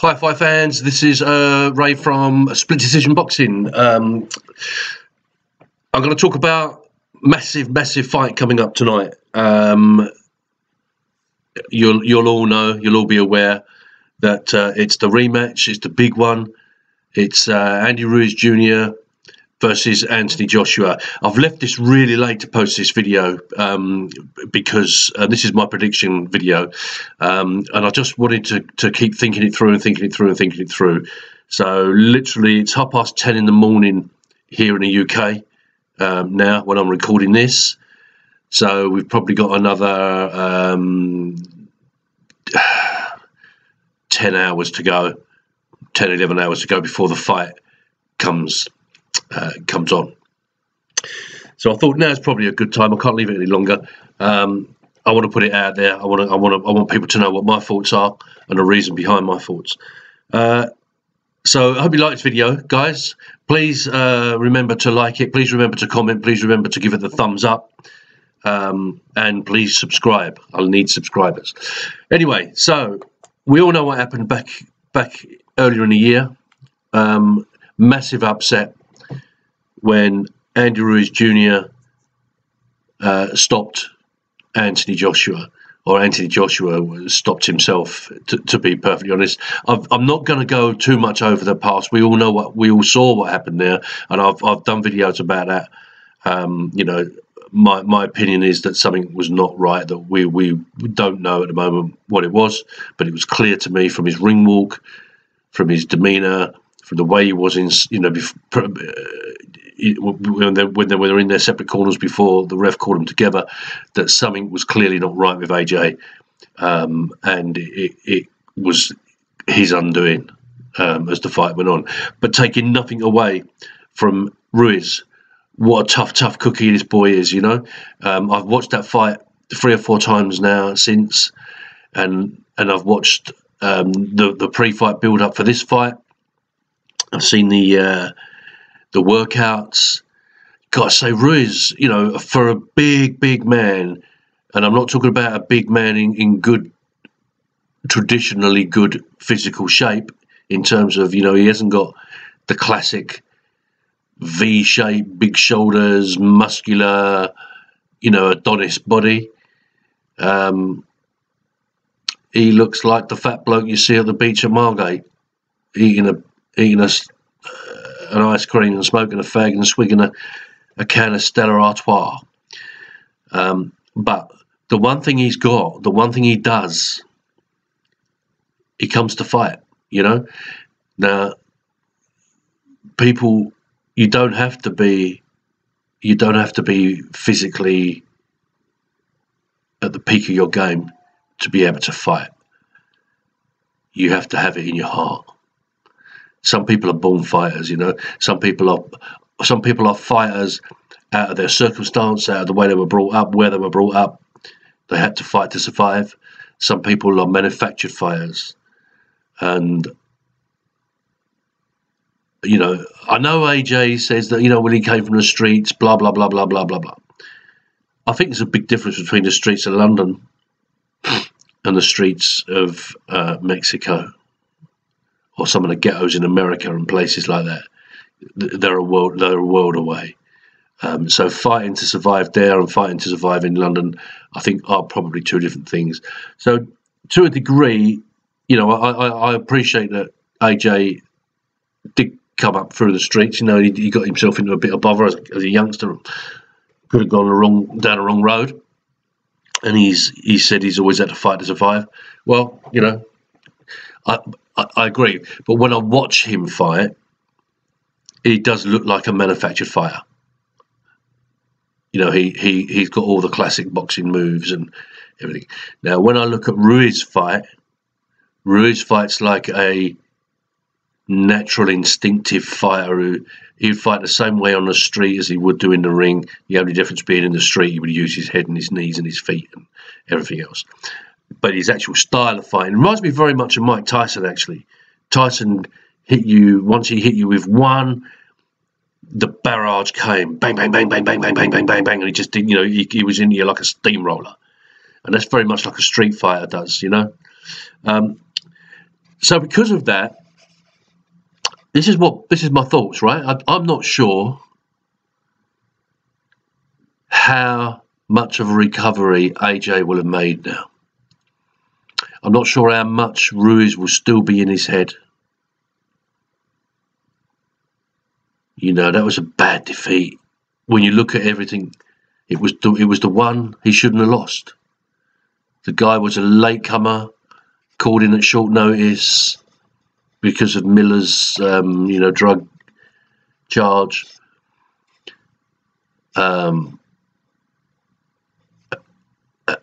Hi-Fi fans, this is Ray from Split Decision Boxing. I'm going to talk about massive fight coming up tonight. You'll all know, you'll all be aware that it's the rematch, it's the big one. It's Andy Ruiz Jr. versus Anthony Joshua. I've left this really late to post this video because this is my prediction video, and I just wanted to keep thinking it through. So literally it's 10:30 in the morning here in the UK now when I'm recording this. So we've probably got another 10 hours to go, 11 hours to go before the fight comes on. So I thought now's probably a good time. I can't leave it any longer. I want to put it out there. I want people to know what my thoughts are and the reason behind my thoughts. So I hope you like this video, guys. Please remember to like it. Please remember to comment. Please remember to give it the thumbs up. And please subscribe. I'll need subscribers. Anyway, so we all know what happened back earlier in the year. Massive upset when Andy Ruiz Jr. Stopped Anthony Joshua, or Anthony Joshua stopped himself, to be perfectly honest. I'm not going to go too much over the past. We all saw what happened there, and I've done videos about that. You know, my opinion is that something was not right, that we don't know at the moment what it was, but it was clear to me from his ring walk, from his demeanor, from the way he was in, you know, when they were in their separate corners before the ref called them together, that something was clearly not right with AJ, and it was his undoing as the fight went on. But taking nothing away from Ruiz, what a tough cookie this boy is, you know. I've watched that fight 3 or 4 times now since, and I've watched the pre-fight build up for this fight. I've seen the workouts. Gotta say, Ruiz, you know, for a big man, and I'm not talking about a big man in good, traditionally good physical shape, in terms of, you know, he hasn't got the classic V shape, big shoulders, muscular, you know, Adonis body. He looks like the fat bloke you see at the beach at Margate, eating an ice cream and smoking a fag and swigging a can of Stella Artois. But the one thing he's got, the one thing he does, he comes to fight, you know. Now, people, you don't have to be physically at the peak of your game to be able to fight. You have to have it in your heart. Some people are born fighters, you know. Some people are fighters out of their circumstance, out of the way they were brought up, where they were brought up. They had to fight to survive. Some people are manufactured fighters, and you know, I know AJ says that, you know, when he came from the streets, blah blah blah blah blah blah blah. I think there's a big difference between the streets of London and the streets of Mexico, or some of the ghettos in America and places like that. They're a world away. So fighting to survive there and fighting to survive in London, I think, are probably 2 different things. So to a degree, you know, I appreciate that AJ did come up through the streets. You know, he got himself into a bit of bother as a youngster. Could have gone down a wrong road, and he said he's always had to fight to survive. Well, you know, I agree, but when I watch him fight, he does look like a manufactured fighter. You know, he's got all the classic boxing moves and everything. Now, when I look at Ruiz fights like a natural, instinctive fighter who he'd fight the same way on the street as he would do in the ring. The only difference being, in the street, he would use his head and his knees and his feet and everything else. But his actual style of fighting reminds me very much of Mike Tyson, actually. Tyson hit you, once he hit you with one, the barrage came, bang, bang, bang, bang, bang, bang, bang, bang, bang, bang, and he just didn't, you know, he was in you like a steamroller. And that's very much like a street fighter does, you know. So because of that, this is my thoughts, right? I'm not sure how much of a recovery AJ will have made now. I'm not sure how much Ruiz will still be in his head. You know, that was a bad defeat. When you look at everything, it was the one he shouldn't have lost. The guy was a latecomer, called in at short notice because of Miller's, drug charge.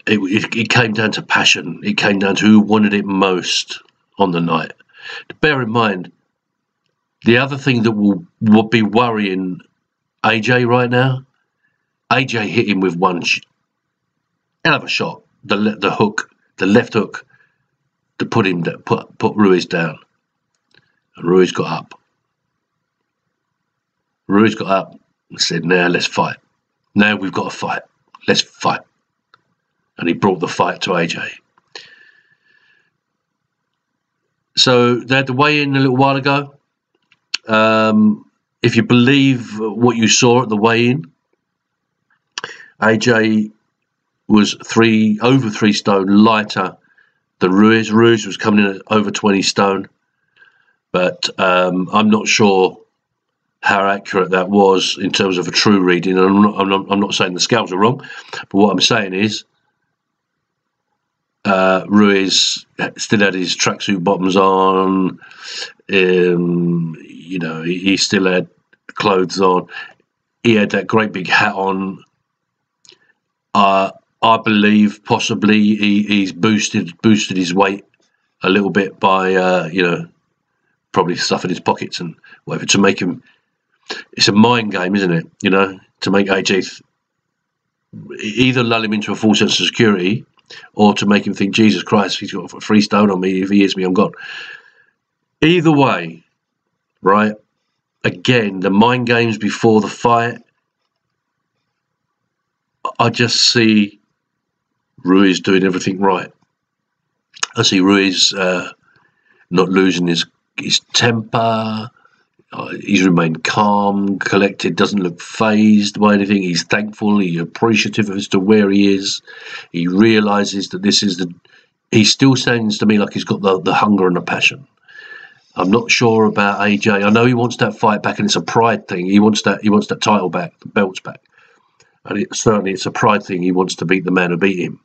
It came down to passion. It came down to who wanted it most on the night. Bear in mind, the other thing that will be worrying AJ right now, AJ hit him with one hell of a shot, the left hook, to put Ruiz down, and Ruiz got up. Ruiz got up and said, "Now let's fight. Now we've got to fight. Let's fight." And he brought the fight to AJ. So they had the weigh-in a little while ago. If you believe what you saw at the weigh-in, AJ was over 3 stone lighter than Ruiz. Ruiz was coming in at over 20 stone, but I'm not sure how accurate that was in terms of a true reading. And I'm not saying the scales are wrong, but what I'm saying is Ruiz still had his tracksuit bottoms on. He still had clothes on. He had that great big hat on. I believe possibly he's boosted his weight a little bit by probably stuff in his pockets and whatever to make him. It's a mind game, isn't it? To make AJ either lull him into a false sense of security, or to make him think, Jesus Christ, he's got 3 stone on me. If he hits me, I'm gone. Either way, right? Again, the mind games before the fight. I just see Ruiz doing everything right. I see Ruiz not losing his temper. He's remained calm, collected, doesn't look fazed by anything. He's thankful, he's appreciative as to where he is. He realises that this is he still sounds to me like he's got the hunger and the passion. I'm not sure about AJ. I know he wants that fight back, and it's a pride thing. He wants that title back, the belts back. And it's a pride thing. He wants to beat the man who beat him.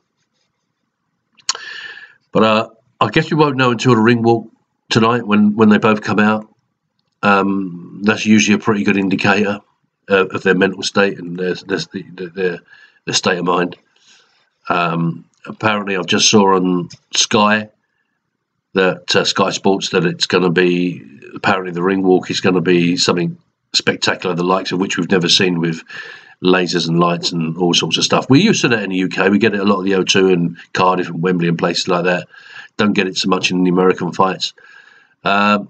But I guess we won't know until the ring walk tonight when they both come out. That's usually a pretty good indicator of their mental state and their state of mind. Apparently, I just saw on Sky that Sky Sports that it's going to be, apparently the ring walk is going to be something spectacular, the likes of which we've never seen, with lasers and lights and all sorts of stuff. We used to that in the UK. We get it a lot of the O2 and Cardiff and Wembley and places like that. Don't get it so much in the American fights. But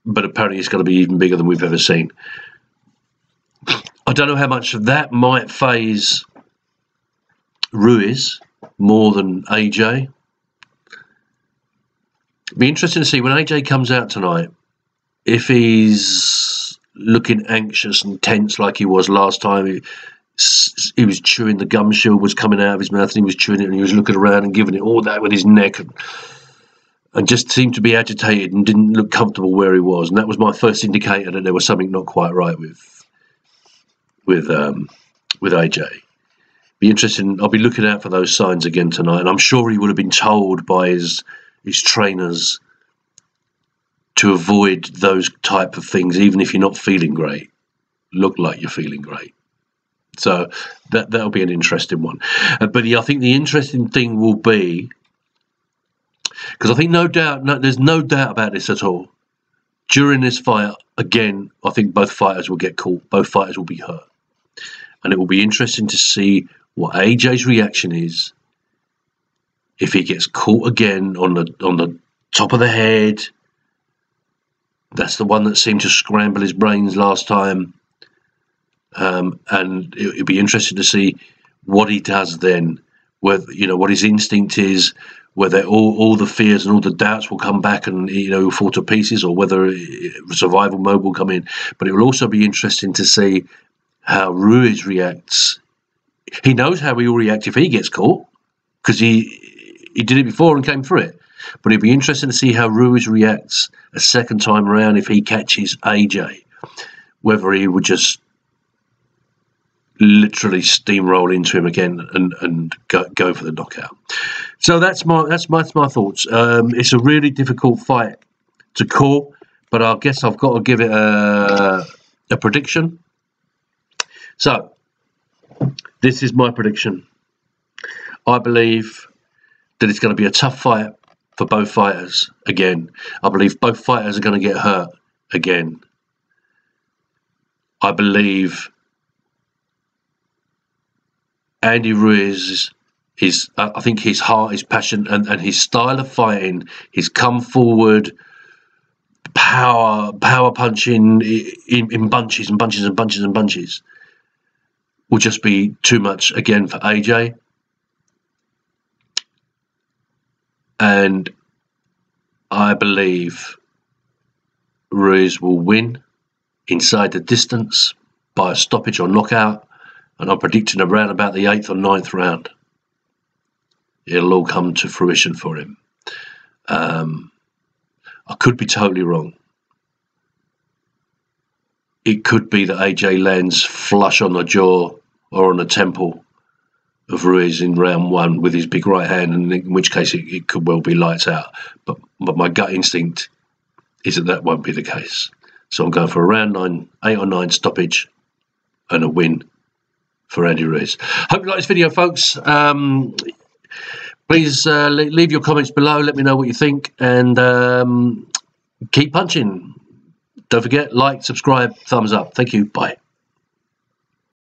apparently it's going to be even bigger than we've ever seen. I don't know how much of that might phase Ruiz more than AJ. It'd be interesting to see when AJ comes out tonight, if he's looking anxious and tense like he was last time. He was chewing, the gum shield was coming out of his mouth and he was chewing it, and he was looking around and giving it all that with his neck, and just seemed to be agitated and didn't look comfortable where he was. And that was my first indicator that there was something not quite right with AJ. Be interesting. I'll be looking out for those signs again tonight, and I'm sure he would have been told by his trainers to avoid those type of things, even if you're not feeling great. Look like you're feeling great. So that'll be an interesting one. But I think the interesting thing will be, because I think there's no doubt about this at all. During this fight, again, I think both fighters will get caught. Both fighters will be hurt. And it will be interesting to see what AJ's reaction is if he gets caught again on the top of the head. That's the one that seemed to scramble his brains last time. And it'd be interesting to see what he does then, whether, what his instinct is, whether all the fears and all the doubts will come back and, you know, fall to pieces, or whether survival mode will come in. But it will also be interesting to see how Ruiz reacts. He knows how he will react if he gets caught, because he did it before and came through it. But it'll be interesting to see how Ruiz reacts a second time around if he catches AJ, whether he would just literally steamroll into him again and go for the knockout. So that's my thoughts. It's a really difficult fight to call, but I guess I've got to give it a prediction. So this is my prediction. I believe that it's going to be a tough fight for both fighters again. I believe both fighters are going to get hurt again. I believe Andy Ruiz I think his heart, his passion, and his style of fighting, his come forward, power punching in bunches and bunches and bunches and bunches, will just be too much again for AJ. And I believe Ruiz will win inside the distance by a stoppage or knockout, and I'm predicting around about the 8th or 9th round. It'll all come to fruition for him. I could be totally wrong. It could be that AJ lands flush on the jaw or on the temple of Ruiz in round 1 with his big right hand, and in which case it could well be lights out. But my gut instinct is that won't be the case. So I'm going for a round 8 or 9 stoppage and a win for Andy Ruiz. Hope you like this video, folks. Please leave your comments below. Let me know what you think, and keep punching. Don't forget, like, subscribe, thumbs up. Thank you. Bye.